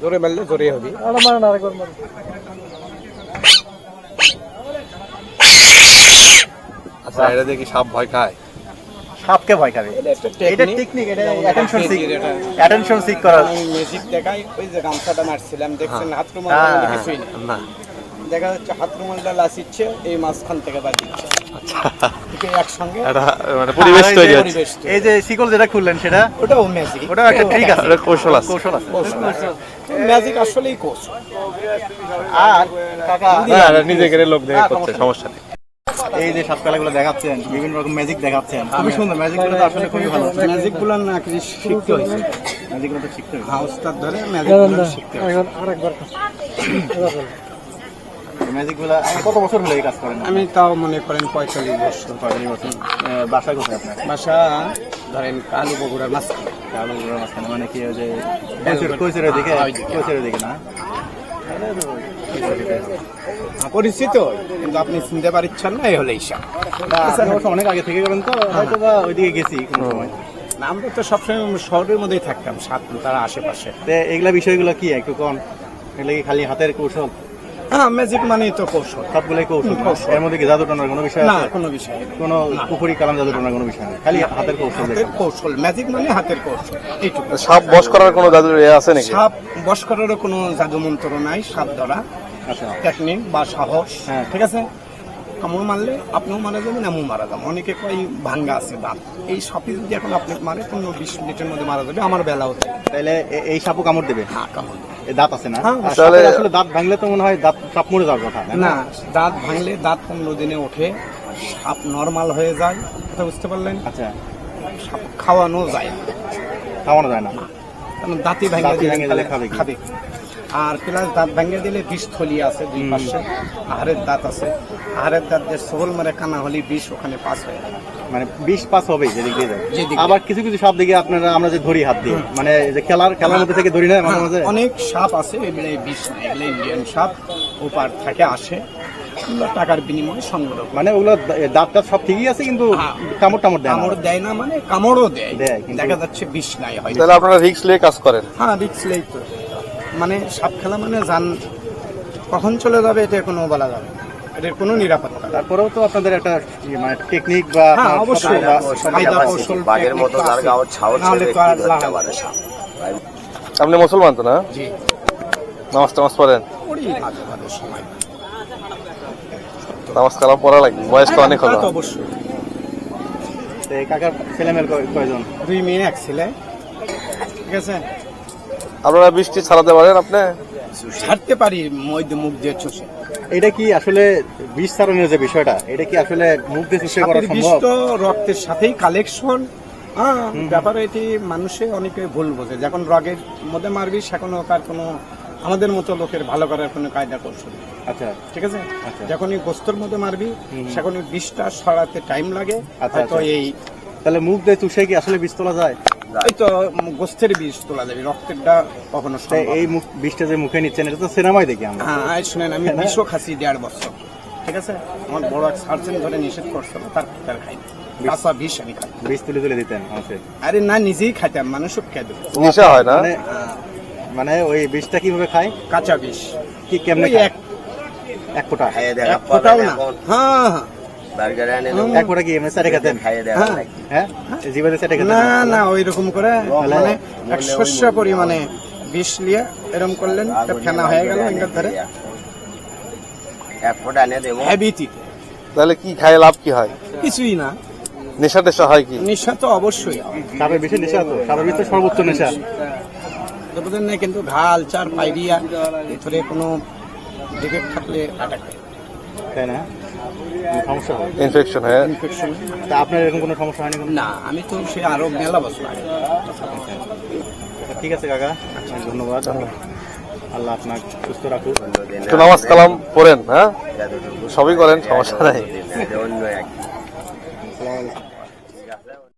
জোরে মারলে জোরে হবে। আচ্ছা, এটা দেখি সাপ ভয় খায়? সাপকে ভয় খাবে, এটা টেকনিক, এটা অ্যাটেনশন সিক করা। আমি ম্যাজিক দেখাই, ওই যে গামছাটা মারছিলাম দেখছেন, হাত রুমাল কিছুই না, দেখা যাচ্ছে হাত রুমালটা লাসিচ্ছে, এই মাঝখান থেকে বাদ দিচ্ছে। আচ্ছা, একসঙ্গে মানে পরিবেশ তৈরি হচ্ছে। এই যে শিকল যেটা খুললেন সেটা, ওটাও ম্যাজিক, ওটা একটা ট্রিক আছে, কৌশল আছে। ম্যাজিক আসলেই কৌশল। আর কাকা নিজে করে লোক দেখে করছে, সমস্যা নেই। এই যে সাপকালাগুলো দেখাচ্ছেন, বিভিন্ন রকম ম্যাজিক দেখাচ্ছেন, খুবই সুন্দর। ম্যাজিকগুলো তো আসলে খুবই ভালো। ম্যাজিকগুলো না কি শিখতে হয়েছে, ম্যাজিকগুলো তো শিখতে হবে, হাউসটার ধরে ম্যাজিকগুলো শিখতে হবে। ম্যাজিকগুলো কত বছর হলো এই কাজ করেন? আমি তাও মনে করেন 45 বছর। 45 বছর। বাসা কোথায় আপনার? বাসা ধরেন কালু বগুড়ার মাঝখানে। কালু বগুড়ার মাঝখানে, মানে কি ওই যে কৈশোরের দিকে? কৈশোরের দিকে না, পরিচিত, কিন্তু আপনি চিনতে পারছেন না, এই হলে হিসাব। অনেক আগে থেকে গেলেন তো, হয়তো বা ওইদিকে গেছি কোনো সময়। আমরা তো সবসময় শহরের মধ্যেই থাকতাম, তার আশেপাশে। এগুলা বিষয়গুলো কি একটু কম? এগুলো কি খালি হাতের কৌশল? হ্যাঁ, ম্যাজিক মানেই তো কৌশল, সবগুলোই কৌশল। এর মধ্যে কি জাদু টানার কোনো বিষয় না? আছে? কোনো বিষয়, কোনো পুকুরি কালাম জাদু টানার কোনো বিষয় নেই, খালি হাতের কৌশল। হাতের কৌশল, ম্যাজিক মানে হাতের কৌশল, এইটুকু। সাপ বশ করার কোনো জাদু আছে নাকি? সাপ বশ করারও কোনো জাদু মন্ত্র নাই, সাপ ধরা টেকনিক বা সাহস। হ্যাঁ, ঠিক আছে। কামড় মারলে আপনিও মারা যাবেন, আমিও মারা যাবো। অনেকে কয় ভাঙ্গা আছে দাঁত, এই সাপে যদি এখন আপনি মারে 15-20 মিনিটের মধ্যে মারা যাবে, আমার বেলা হচ্ছে। তাহলে এই সাপও কামড় দেবে? হ্যাঁ, কামড় দেবে। দাঁত আছে না? তাহলে আসলে দাঁত ভাঙলে তো মনে হয় দাঁত সাপ মরে যাওয়ার কথা না, দাঁত ভাঙলে দাঁত 15 দিনে ওঠে, সাপ নর্মাল হয়ে যায়। কথা বুঝতে পারলেন? আচ্ছা, সাপ খাওয়ানো যায় না, খাওয়ানো যায় না, কারণ দাঁতই ভেঙে দিলে খাবে। আর প্লাস দাঁত ভেঙে দিলে বিষ থলি আছে দুই পাশে, আহারের দাঁত আছে, আহারের দাঁত যে সোল মারে কানা হলে বিষ ওখানে পাস হয়ে যায়, মানে বিষ পাস হবে যেদিক দিয়ে যায়। আবার কিছু কিছু সাপ দিকে আপনারা, আমরা যে ধরি হাত দিয়ে, মানে যে খেলার মধ্যে থেকে ধরি না মাঝে মাঝে, অনেক সাপ আছে এগুলো বিষ না, এগুলো ইন্ডিয়ান সাপ, ওপার থেকে আসে, টাকার বিনিময়ে সংগ্রহ। মানে ওগুলো দাঁত টাত সব ঠিকই আছে, কিন্তু কামড় টামড় দেয় না। কামড় দেয় না, মানে কামড়ও দেয়, দেখা যাচ্ছে বিষ নাই হয়। তাহলে আপনারা রিস্ক নিয়ে কাজ করেন? হ্যাঁ, রিস্ক নেই তো। মানে সাপ খেলা মানে জান কখন চলে যাবে এটা কোনো বলা যাবে, এটার কোনো নিরাপত্তা। তারপরেও তো আপনাদের একটা মানে টেকনিক বা অবশ্যই বাঘের মতো আপনি মুসলমান তো না? জি। নামাজ পড়েন? সময় নামাজ কালাম পড়া লাগে, বয়স তো অনেক হলো। অবশ্যই। কাকার ছেলে মেয়ে কয়জন? 2 মেয়ে 1 ছেলে। ঠিক আছে। আপনারা বৃষ্টি ছাড়াতে পারেন? আপনি ছাড়তে পারি মুখ দিয়ে চুষে। এটা কি আসলে বিষ ছাড়ানোর যে বিষয়টা, এটা কি আসলে মুখ দিয়ে চুষে করা সম্ভব? বিষ তো রক্তের সাথেই কালেকশন। ব্যাপারে এটি মানুষে অনেকে ভুল বোঝে, যখন রগের মধ্যে মারবি সেখন তার কোনো আমাদের মতো লোকের ভালো করার কোনো কায়দা কৌশল। আচ্ছা, ঠিক আছে। যখনই গোস্তর মধ্যে মারবি সেখনই বিষটা ছড়াতে টাইম লাগে। তো এই তাহলে মুখ দিয়ে চুষে কি আসলে বিষ তোলা যায়? এই তো গোস্তের বিষ তোলা যাবে, রক্তেরটা কখনো। এই বিষটা যে মুখে নিচ্ছেন, এটা তো সিনেমায় দেখি আমরা। হ্যাঁ, শুনেন, আমি বিষও খাচ্ছি 1.5 বছর। ঠিক আছে। আমার বড় এক সার্জন ধরে নিষেধ করছিল, তার খাই কাঁচা বিষ আমি খাই। বিষ তুলে দিতেন আমাকে? আরে না, নিজেই খাইতাম, মানুষও খেয়ে দেবো। নেশা হয় না? মানে ওই বিষটা কিভাবে খায়? কাঁচা বিষ। কি কেমনে? এক ফোঁটা? এক ফোঁটাও না। হ্যাঁ, এক ফোঁটা কি এমনি চাটে খেতেন? হ্যাঁ, জিভে চাটে খেতেন? না, ওই রকম করে মানে 100 পরিমাণে বিষ নিয়ে এরকম করলেন, ফেনা হয়ে গেল এটার ধরে। তাহলে কি খায় লাভ কি হয়? কিছুই না। নেশা টেশা হয় কি? নেশা তো অবশ্যই। সাপের বিষে নেশা, তো সাপের বিষে সর্বোচ্চ নেশা বুঝলেন না, কিন্তু ঘাল চার পাইরিয়া ভিতরে কোনো ডিফেক্ট থাকলে অ্যাটাক হয়, তাই না? সমস্যা হয়, ইনফেকশন হয়। তা আপনার এরকম কোনো সমস্যা হয়নি? না, আমি তো সে আরো মেলা বছর আগে। ঠিক আছে কাকা, ধন্যবাদ। আল্লাহ আপনাকে সুস্থ রাখুক। একটু নামাজ কালাম পড়েন, হ্যাঁ সবই করেন, সমস্যা নাই।